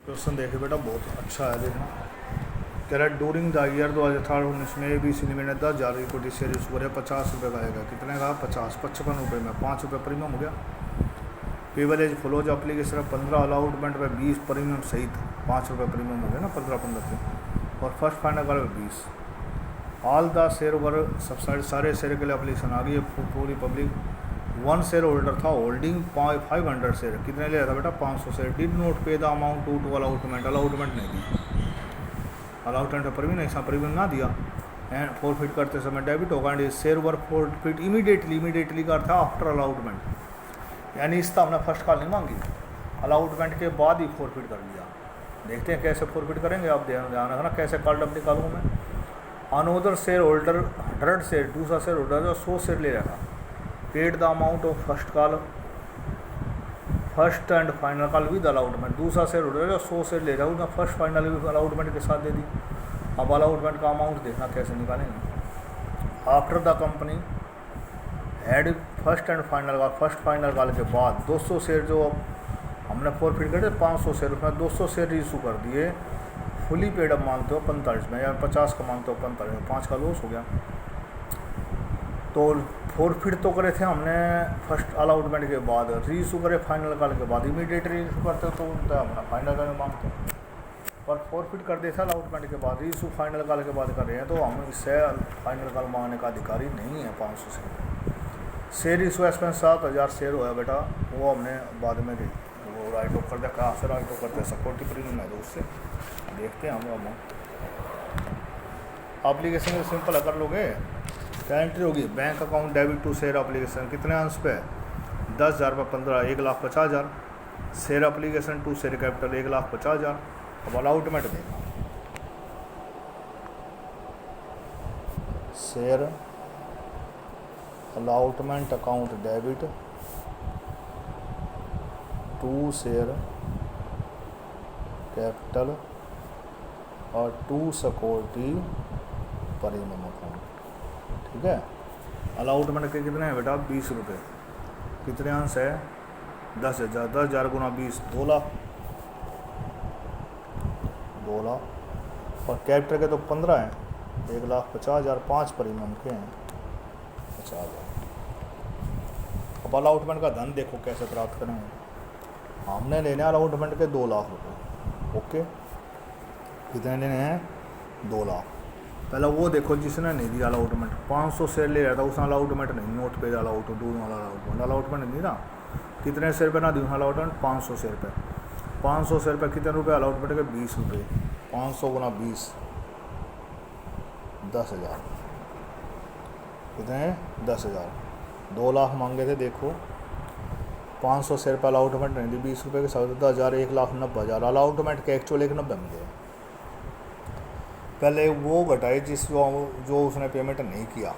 Question देखे बेटा, बहुत अच्छा है देखना। कह रहा है डूरिंग द ईयर 2018-19 में ABC लिमिटेड ने 10,000 इक्विटी शेयर इशू करे, 50 रुपये का आएगा। कितने का? 50, 55 रुपये में 5 रुपये प्रीमियम हो गया। पेवरेज फ्लोज अप्लीकेशन 15 अलाउटमेंट में 20 प्रीमियम सहित 5 रुपये प्रीमियम हो गया ना, 15 पे। और फर्स्ट फाइनल का 20। All the share over subsidy, सारे शेयर के लिए अप्लीकेशन आ गई है। पूरी पब्लिक 1 शेयर होल्डर था होल्डिंग 500 शेयर। कितने ले रहा था बेटा? 500 share. Did not pay the amount to allotment, allotment नहीं दी, अलाउटमेंट पर भी नहीं सा प्रीमियम ना दिया। एंड फॉरफिट करते समय डेबिट होगा। And share over forfeit immediately का अर्थ है आफ्टर अलाउटमेंट, यानी इसका हमने फर्स्ट कॉल नहीं मांगी, अलाउटमेंट के बाद ही फॉरफिट कर लिया। देखते हैं कैसे फॉरफिट करेंगे, आप ध्यान रखना कैसे कॉल डब निकालूँ मैं। अनोदर शेयर होल्डर 100 शेयर, दूसरा शेयर होल्डर जो 100 शेयर ले रहा, paid the amount of first call, first and final call with allotment. दूसरा शेयर होल्डर जो 100 शेयर ले रहा है उसने फर्स्ट फाइनल भी अलाउटमेंट के साथ दे दी। अब अलाउटमेंट का अमाउंट देखना कैसे निकालेंगे। After the company had first and final call, first final call के बाद 200 शेयर जो हमने फॉरफिट कर दिए, 500 शेयर उसमें 200 शेयर इशू कर दिए। फुली पेड अब मानते हो 45 में, या 50 का मानते हो 45 में, 5 का लॉस हो गया। तो फॉरफिट तो करे थे हमने फर्स्ट अलाउटमेंट के बाद, री इशू करे फाइनल कॉल के बाद। इमीडिएट री इशू करते तो हमने फाइनल कॉल में मांगते, पर फॉरफिट कर देता अलाउटमेंट के बाद, री इशू फाइनल कॉल के बाद कर रहे हैं, तो हम इससे फाइनल कॉल मांगने का अधिकारी नहीं है। 500 से शेयर इशू एक्सपेंस 7,000 शेयर हुआ बेटा, वो हमने बाद में वो राइट ऑफ कर दिया। कहाँ से राइट ऑफ करते हैं? सिक्योरिटी प्रीमियम है तो उससे देखते हैं हम अमाउंट। एप्लीकेशन सिंपल कर लोगे, क्या एंट्री होगी? Bank account debit to share application. कितने अंश पे? 10,000 पर 15, 1,50,000। Share application to share capital 1,50,000। अब अलाउटमेंट देखा, share allotment account debit to share capital और टू सिक्योरिटी प्रीमियम अकाउंट। ठीक है। अलाउटमेंट के कितने हैं बेटा? 20 रुपये। कितने अंश है? 10,000। 10,000 गुना 20, 2 लाख। 2 लाख। और कैपिटल के तो 15 हैं, 1,50,000। 5 प्रीमियम के हैं, 50,000। अब अलाउटमेंट का धन देखो कैसे प्राप्त करेंगे। हमने लेने अलाउटमेंट के 2 लाख रुपये। ओके, कितने लेने हैं? 2 लाख। पहले वो देखो जिसने नहीं दिया अलाउटमेंट, 500 शेयर ले रहा था उसने अलाउटमेंट नहीं, नोट पे अलाउटमेंट नहीं ना। कितने शेयर पे ना दी अलाउटमेंट? 500 शेयर पे। 500 शेयर पे कितने रुपये अलाउटमेंट के? 20 रुपये। 500 गुना 20, 10,000। कितने? 10,000। 2 लाख मांगे थे देखो, 500 शेयर पे अलाउटमेंट नहीं दी, 20 रुपये के साथ 10,000, 1,90,000। अलाउटमेंट के एक्चुअल 1,90 मिले। पहले वो घटाए जो उसने पेमेंट नहीं किया।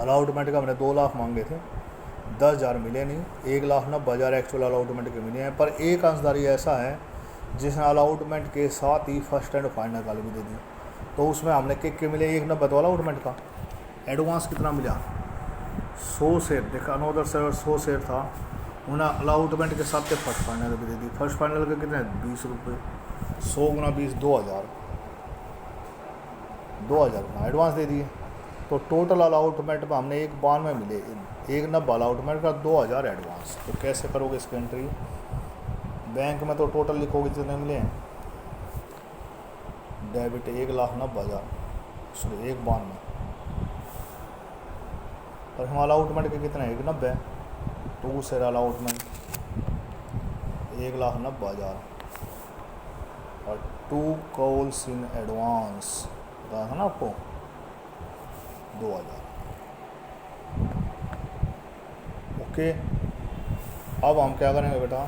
अलाउटमेंट का हमने 2 लाख मांगे थे, 10,000 मिले नहीं, 1,90,000 एक्चुअल अलाउटमेंट के मिले हैं। पर एक अंशदारी ऐसा है जिसने अलाउटमेंट के साथ ही फर्स्ट एंड फाइनल कॉल भी दे दी, तो उसमें हमने के मिले 1,90 तो अलाउटमेंट का। एडवांस कितना मिला? 100 शेयर। देखा, अनोदर शेयर 100 शेयर था, उन्हें अलाउटमेंट के साथ फर्स्ट फाइनल भी दे दी। फर्स्ट फाइनल के कितने? 20 रुपये। 100 गुना 20, 2,000। 2,000 का एडवांस दे दिए। तो टोटल अलाउटमेंट में हमने एक बार में मिले 1,90 अलाउटमेंट का, 2,000 एडवांस। तो कैसे करोगे इसकी एंट्री? बैंक में तो टोटल लिखोगे जितने मिले हैं, डेबिट 1,90,000, सॉरी एक बार में। और हम अलाउटमेंट के कितने? 1,90। टू शेयर अलाउटमेंट 1,90,000 और 2 कॉल्स इन एडवांस है ना आपको 2,000। ओके, अब हम क्या करेंगे बेटा?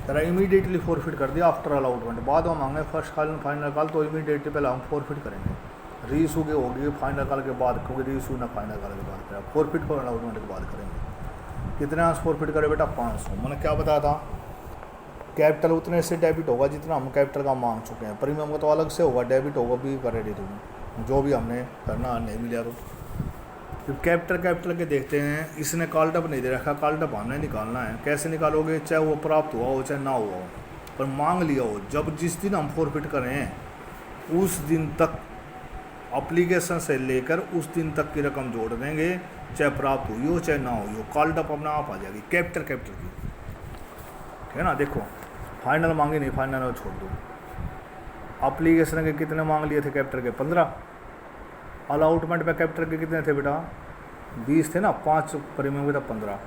तेरा इमीडिएटली फॉरफिट कर दिया आफ्टर अलाउटमेंट, बाद में मांगे फर्स्ट कॉल फाइनल कॉल, तो इमीडिएटली पहले हम फॉरफिट करेंगे। री इशू के होगी फाइनल कॉल के बाद, क्योंकि री इशू ना फाइनल कॉल के बाद करें, फॉरफिट को अलाउटमेंट के बाद करेंगे। कितने अंश फॉरफिट करे बेटा? 500। मैंने क्या बताया था? कैपिटल उतने से डेबिट होगा जितना हम कैपिटल का मांग चुके हैं, प्रीमियम का तो अलग से होगा, डेबिट होगा भी क्रेडिट होगा, जो भी हमने करना नहीं मिला। तो फिर कैपिटल के देखते हैं, इसने कॉल डब नहीं दे रखा, कॉल डब हमने निकालना है। कैसे निकालोगे? चाहे वो प्राप्त हुआ हो चाहे ना हुआ हो, पर मांग लिया हो, जब जिस दिन हम फॉरफिट करें उस दिन तक एप्लीकेशन से लेकर उस दिन तक की रकम जोड़ देंगे, चाहे प्राप्त हुई हो चाहे ना हुई हो, कॉल्ड अप अपना आप आ जाएगी कैपिटल की, ठीक है ना। देखो फाइनल मांगी नहीं, फाइनल छोड़ दो। एप्लीकेशन के कितने मांग लिए थे कैपिटल के 15, अलाउटमेंट पे कैपिटल के कितने थे बेटा 20 थे ना, 5 प्रीमियम के था 15,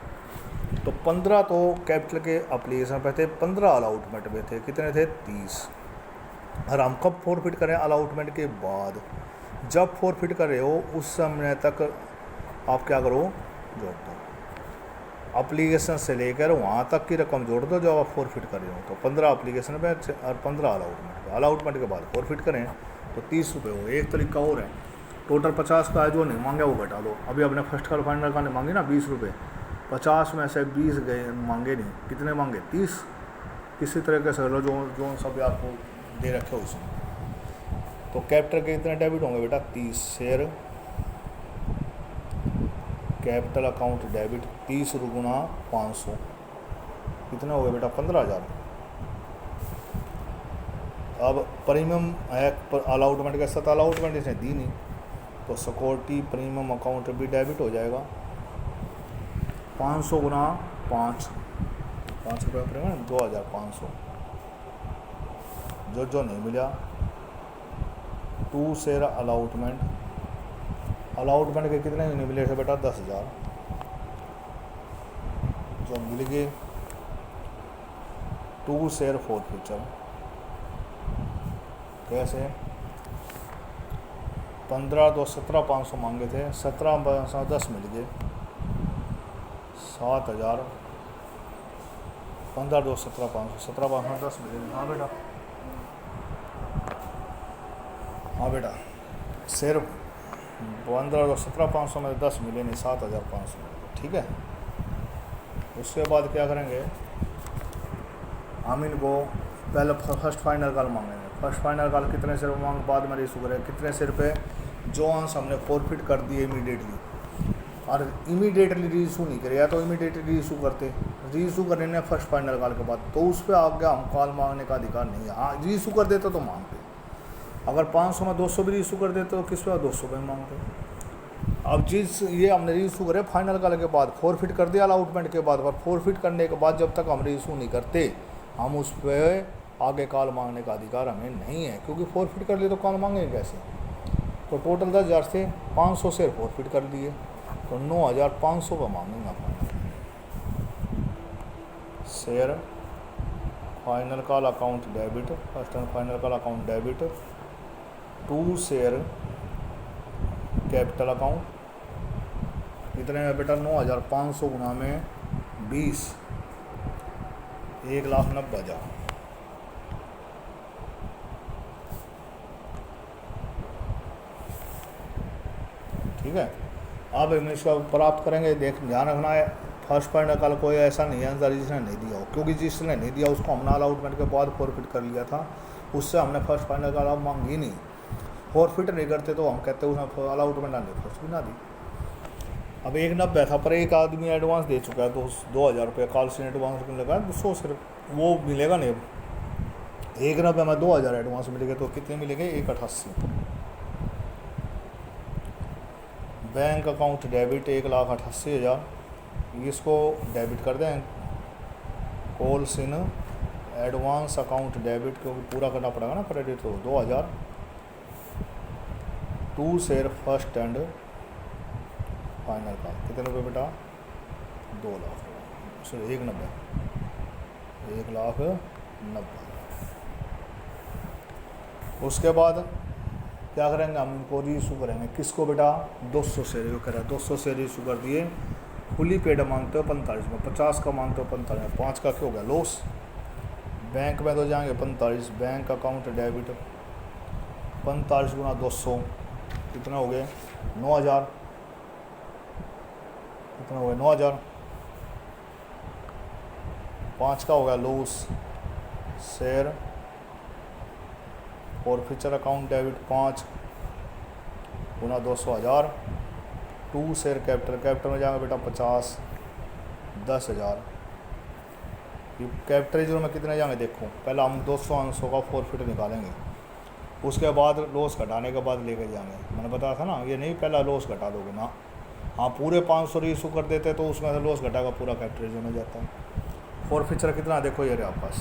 तो 15 तो कैपिटल के एप्लीकेशन पे थे, 15 अलाउटमेंट पे थे, कितने थे 30। और हम कब फॉरफिट करें अलाउटमेंट के बाद, जब फॉरफिट कर रहे हो उस समय तक आप क्या करो जोड़ दो, एप्लीकेशन से लेकर वहाँ तक की रकम जोड़ दो जो आप फॉरफिट कर रहे हो। तो 15 एप्लीकेशन पे और 15 अलाउटमेंट पे, अलाउटमेंट के बाद फॉरफिट करें तो 30 रुपये हो। एक तरीका और है, टोटल 50 का है, जो नहीं मांगे वो घटा दो। अभी अपने फर्स्ट कॉल फाइनल का नहीं मांगी ना 20 रुपये, 50 में से 20 गए मांगे नहीं, कितने मांगे 30। किसी तरीके से लो जो सब आपको दे रखे हो उसमें। तो कैपिटल के कितने डेबिट होंगे बेटा 30 शेयर कैपिटल अकाउंट डेबिट, 30 गुना 500 कितने हो गए बेटा 15,000। अब प्रीमियम है अलाउटमेंट के साथ, अलाउटमेंट इसने दी नहीं तो सिक्योरिटी प्रीमियम अकाउंट भी डेबिट हो जाएगा। 500 गुना 5 रुपये प्रीमियम 2,500, जो नहीं मिला 2 शेयर अलाउटमेंट, अलाउटमेंट के कितने नहीं मिले थे बेटा 10,000, जो मिल गए 2 शेयर फॉरफिचर, कैसे 15 2 17,500 मांगे थे, 17 10 मिल गए 7,000, 15 2 17,500, 17,500 10 मिल गए। हाँ बेटा, हाँ बेटा सिर्फ 15 2 17,500 में 10 मिले नहीं, 7,500 मिले, ठीक है। उसके बाद क्या करेंगे हम इनको पहले फर्स्ट फाइनल कॉल मांगेंगे। फर्स्ट फाइनल कॉल कितने शेयर मांग बाद में इशू करें, कितने शेयर पे जो अंश हमने फॉरफिट कर दिए इमीडिएटली, और इमीडिएटली री इशू नहीं करे, या तो इमीडिएटली री इशू करते, री इशू करने ने फर्स्ट फाइनल कॉल के बाद, तो उस पर आगे हम कॉल मांगने का अधिकार नहीं है। हाँ री इशू कर देते तो मांगते, अगर 500 में 200 भी री इशू कर देते तो किस पे 200 में मांगते। अब जिस ये हमने री इशू करे फाइनल कॉल के बाद, फॉरफिट कर दिया अलाउटमेंट के बाद, पर फॉरफिट करने के बाद जब तक हम री इशू नहीं करते हम उस पर आगे कॉल मांगने का अधिकार हमें नहीं है, क्योंकि फॉरफिट कर लिए तो कॉल मांगेंगे कैसे। तो टोटल 10,000 से 500 शेयर फॉरफिट कर दिए तो 9,500 का मांगेंगे अपना share final call account debit, first and final call account debit 2 share capital account, कितने में बेटा 9,500 गुना में 20, 1,90,000, ठीक है। अब हम इसका प्राप्त करेंगे, देख ध्यान रखना है फर्स्ट फाइनल कॉल कोई ऐसा नहीं है आंसर जिसने नहीं दिया हो, क्योंकि जिसने नहीं दिया उसको हमने अलाउटमेंट के बाद फॉरफिट कर लिया था, उससे हमने फर्स्ट फाइनल कॉल अब मांगी नहीं। फॉरफिट नहीं करते तो हम कहते उसने अलाउटमेंट ना दी, फर्स्ट भी ना दी। अब 1,90 था पर एक आदमी एडवांस दे चुका है, तो 2,000 रुपये कॉल से एडवांस लगा 200 सिर्फ वो मिलेगा नहीं। 1,90 में 2,000 एडवांस मिलेंगे तो कितने मिलेंगे 1,88। बैंक अकाउंट डेबिट 1,88,000, इसको डेबिट कर दें, कॉल सिन एडवांस अकाउंट डेबिट क्योंकि पूरा करना पड़ेगा ना क्रेडिट, तो 2,000 2 शेयर फर्स्ट एंड फाइनल का कितने रुपये बेटा 2 लाख, सॉरी 1,90,000। उसके बाद क्या करेंगे हम इनको री इशू करेंगे, किसको बेटा 200 शेयर, जो कह रहा है 200 शेयर इशू कर दिए, फुली पेड मांगते हो 45 में, 50 का मांगते हो 45 में, 5 का क्यों हो गया लॉस। बैंक में तो जाएंगे 45, बैंक अकाउंट डेबिट 45 गुना 200 कितना हो गए 9,000, कितना हो गया 9,000, 5 का हो गया लॉस शेयर और फीचर अकाउंट डेबिट 5 गुना 200,000, 2 शेयर कैपिटल, कैपिटल में जाएंगे बेटा 50 10,000, ये कैपिटल रिजर्व में कितने जाएंगे देखो, पहले हम 200 अंशों का फॉरफिट निकालेंगे, उसके बाद लॉस घटाने के बाद लेके जाएंगे। मैंने बताया था ना, ये नहीं पहला लॉस घटा दोगे ना। हाँ पूरे 500 रीइशू कर देते तो उसमें से लॉस घटाकर पूरा कैपिटल रिजर्व में जाता है। फॉरफिचर कितना देखो, ये रहा आपके पास,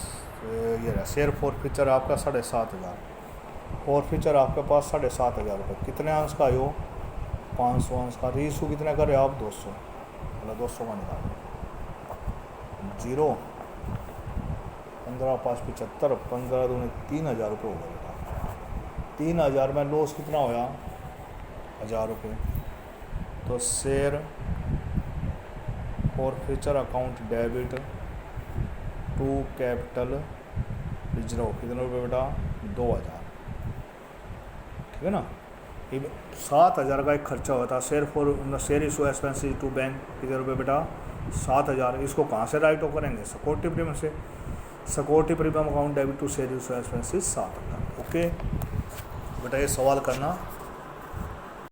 ये रहा शेयर फॉरफिचर आपका 7,500। फॉरफिचर आपके पास 7,500 रुपये, कितने अंश का है वो, 500 अंश का। रीइशू कितने करे आप, 200, मतलब 200 का निकालो, 0 15 5 75, 15 दूनी 3,000 रुपये हो गया बेटा। 3,000 में लॉस कितना होया, 1,000 रुपये। तो share forfeiture account debit to capital reserve कितने रुपये बेटा, 2,000, ठीक है ना। ये 7,000 का एक खर्चा होता है। Share issue expenses to bank कितने रुपये बेटा, 7,000। इसको कहाँ से राइट ऑफ करेंगे, सिक्योरिटी प्रीमियम से। Security premium account debit to share issue expenses 7,000। Okay बेटा, ये सवाल करना